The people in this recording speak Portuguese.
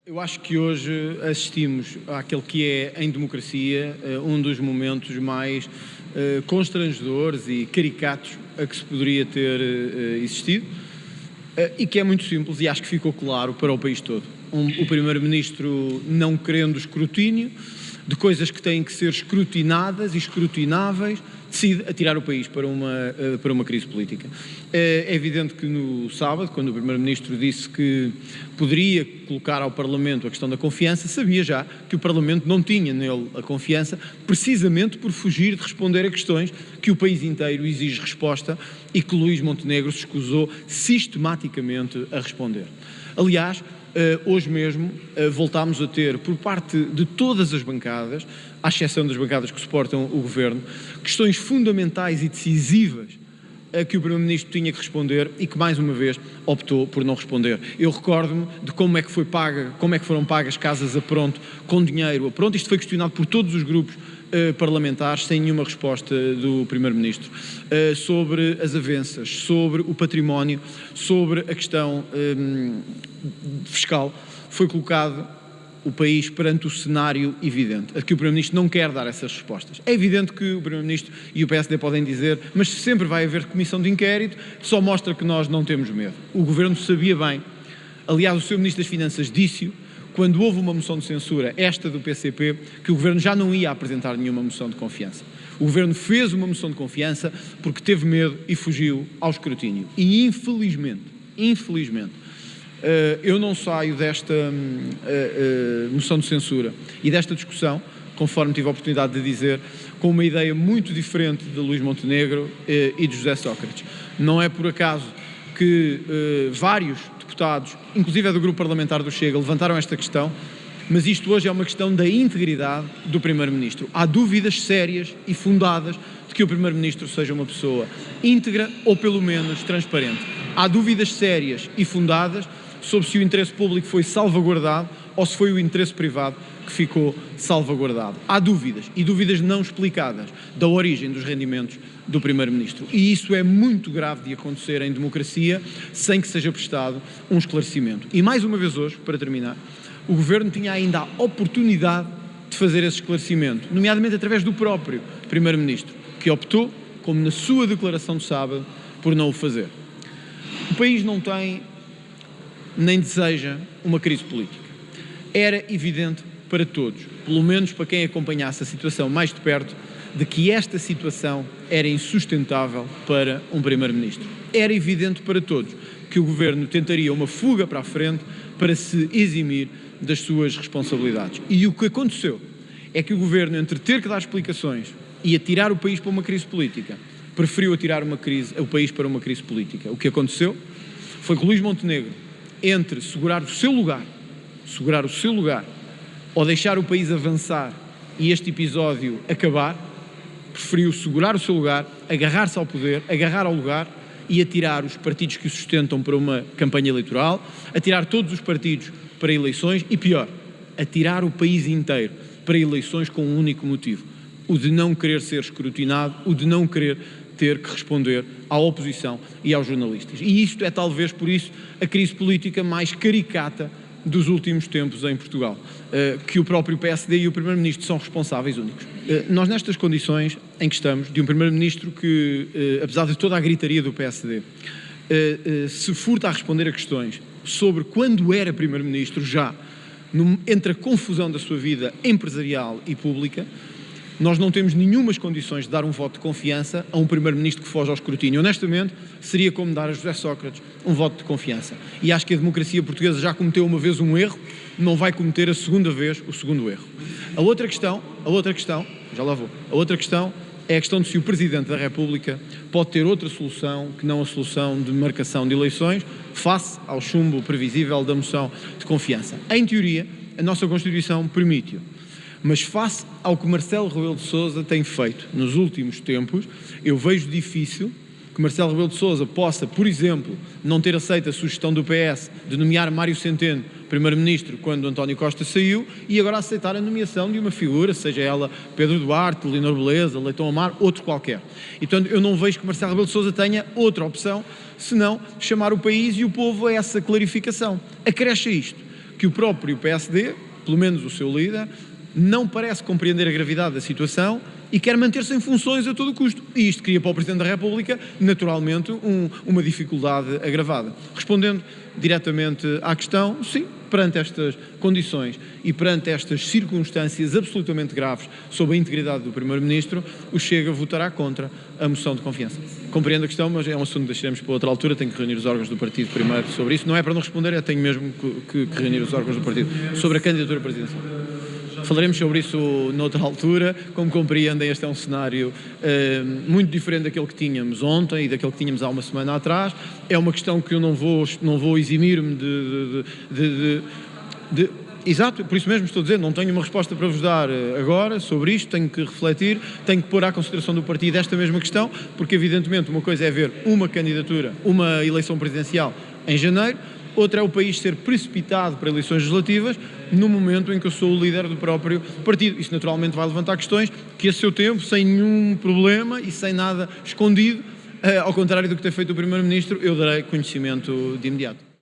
Eu acho que hoje assistimos àquele que é, em democracia, um dos momentos mais constrangedores e caricatos a que se poderia ter existido e que é muito simples e acho que ficou claro para o país todo. O Primeiro-Ministro não querendo escrutínio de coisas que têm que ser escrutinadas e escrutináveis, decide atirar o país para uma crise política. É evidente que no sábado, quando o Primeiro-Ministro disse que poderia colocar ao Parlamento a questão da confiança, sabia já que o Parlamento não tinha nele a confiança, precisamente por fugir de responder a questões que o país inteiro exige resposta e que Luís Montenegro se escusou sistematicamente a responder. Aliás, hoje mesmo voltámos a ter, por parte de todas as bancadas, à exceção das bancadas que suportam o Governo, questões fundamentais e decisivas a que o Primeiro-Ministro tinha que responder e que, mais uma vez, optou por não responder. Eu recordo-me de como é que foram pagas casas a pronto, com dinheiro a pronto. Isto foi questionado por todos os grupos parlamentares, sem nenhuma resposta do Primeiro-Ministro, sobre as avanças, sobre o património, sobre a questão fiscal. Foi colocado o país perante o cenário evidente, a que o Primeiro-Ministro não quer dar essas respostas. É evidente que o Primeiro-Ministro e o PSD podem dizer, mas sempre vai haver comissão de inquérito, só mostra que nós não temos medo. O Governo sabia bem, aliás, o Sr. Ministro das Finanças disse-o, quando houve uma moção de censura, esta do PCP, que o Governo já não ia apresentar nenhuma moção de confiança. O Governo fez uma moção de confiança porque teve medo e fugiu ao escrutínio. E infelizmente, eu não saio desta moção de censura e desta discussão, conforme tive a oportunidade de dizer, com uma ideia muito diferente de Luís Montenegro e de José Sócrates. Não é por acaso que vários deputados, inclusive do grupo parlamentar do Chega, levantaram esta questão, mas isto hoje é uma questão da integridade do Primeiro-Ministro. Há dúvidas sérias e fundadas de que o Primeiro-Ministro seja uma pessoa íntegra ou pelo menos transparente. Há dúvidas sérias e fundadas sobre se o interesse público foi salvaguardado ou se foi o interesse privado que ficou salvaguardado. Há dúvidas, e dúvidas não explicadas, da origem dos rendimentos do Primeiro-Ministro. E isso é muito grave de acontecer em democracia sem que seja prestado um esclarecimento. E mais uma vez hoje, para terminar, o Governo tinha ainda a oportunidade de fazer esse esclarecimento, nomeadamente através do próprio Primeiro-Ministro, que optou, como na sua declaração de sábado, por não o fazer. O país não tem nem deseja uma crise política. Era evidente para todos, pelo menos para quem acompanhasse a situação mais de perto, de que esta situação era insustentável para um Primeiro-Ministro. Era evidente para todos que o Governo tentaria uma fuga para a frente para se eximir das suas responsabilidades. E o que aconteceu é que o Governo, entre ter que dar explicações e atirar o país para uma crise política, preferiu atirar o país para uma crise política. O que aconteceu foi que Luís Montenegro, entre segurar o seu lugar ou deixar o país avançar e este episódio acabar, preferiu segurar o seu lugar, agarrar-se ao poder, agarrar ao lugar e atirar os partidos que o sustentam para uma campanha eleitoral, atirar todos os partidos para eleições e, pior, atirar o país inteiro para eleições com um único motivo, o de não querer ser escrutinado, o de não querer ter que responder à oposição e aos jornalistas. E isto é talvez por isso a crise política mais caricata dos últimos tempos em Portugal, que o próprio PSD e o Primeiro-Ministro são responsáveis únicos. Nós nestas condições em que estamos, de um Primeiro-Ministro que, apesar de toda a gritaria do PSD, se furta a responder a questões sobre quando era Primeiro-Ministro já, entre a confusão da sua vida empresarial e pública, nós não temos nenhumas condições de dar um voto de confiança a um Primeiro-Ministro que foge ao escrutínio. Honestamente, seria como dar a José Sócrates um voto de confiança. E acho que a democracia portuguesa já cometeu uma vez um erro, não vai cometer a segunda vez o segundo erro. A outra questão é a questão de se o Presidente da República pode ter outra solução que não a solução de marcação de eleições face ao chumbo previsível da moção de confiança. Em teoria, a nossa Constituição permite-o. Mas face ao que Marcelo Rebelo de Sousa tem feito nos últimos tempos, eu vejo difícil que Marcelo Rebelo de Sousa possa, por exemplo, não ter aceito a sugestão do PS de nomear Mário Centeno Primeiro-Ministro quando António Costa saiu e agora aceitar a nomeação de uma figura, seja ela Pedro Duarte, Leonor Beleza, Leitão Amar, outro qualquer. E, portanto, eu não vejo que Marcelo Rebelo de Sousa tenha outra opção, senão chamar o país e o povo a essa clarificação. Acresce a isto que o próprio PSD, pelo menos o seu líder, não parece compreender a gravidade da situação e quer manter-se em funções a todo custo. E isto cria para o Presidente da República, naturalmente, uma dificuldade agravada. Respondendo diretamente à questão, sim, perante estas condições e perante estas circunstâncias absolutamente graves sobre a integridade do Primeiro-Ministro, o Chega votará contra a moção de confiança. Compreendo a questão, mas é um assunto que deixaremos para outra altura, tenho que reunir os órgãos do partido primeiro sobre isso. Não é para não responder, tenho mesmo que reunir os órgãos do partido sobre a candidatura presidencial. Falaremos sobre isso noutra altura. Como compreendem, este é um cenário muito diferente daquele que tínhamos ontem e daquele que tínhamos há uma semana atrás. É uma questão que eu não vou eximir-me Exato, por isso mesmo estou a dizer, não tenho uma resposta para vos dar agora sobre isto, tenho que refletir, tenho que pôr à consideração do partido esta mesma questão, porque evidentemente uma coisa é ver uma candidatura, uma eleição presidencial em janeiro, outra é o país ser precipitado para eleições legislativas no momento em que eu sou o líder do próprio partido. Isso naturalmente vai levantar questões que a seu tempo, sem nenhum problema e sem nada escondido, ao contrário do que tem feito o Primeiro-Ministro, eu darei conhecimento de imediato.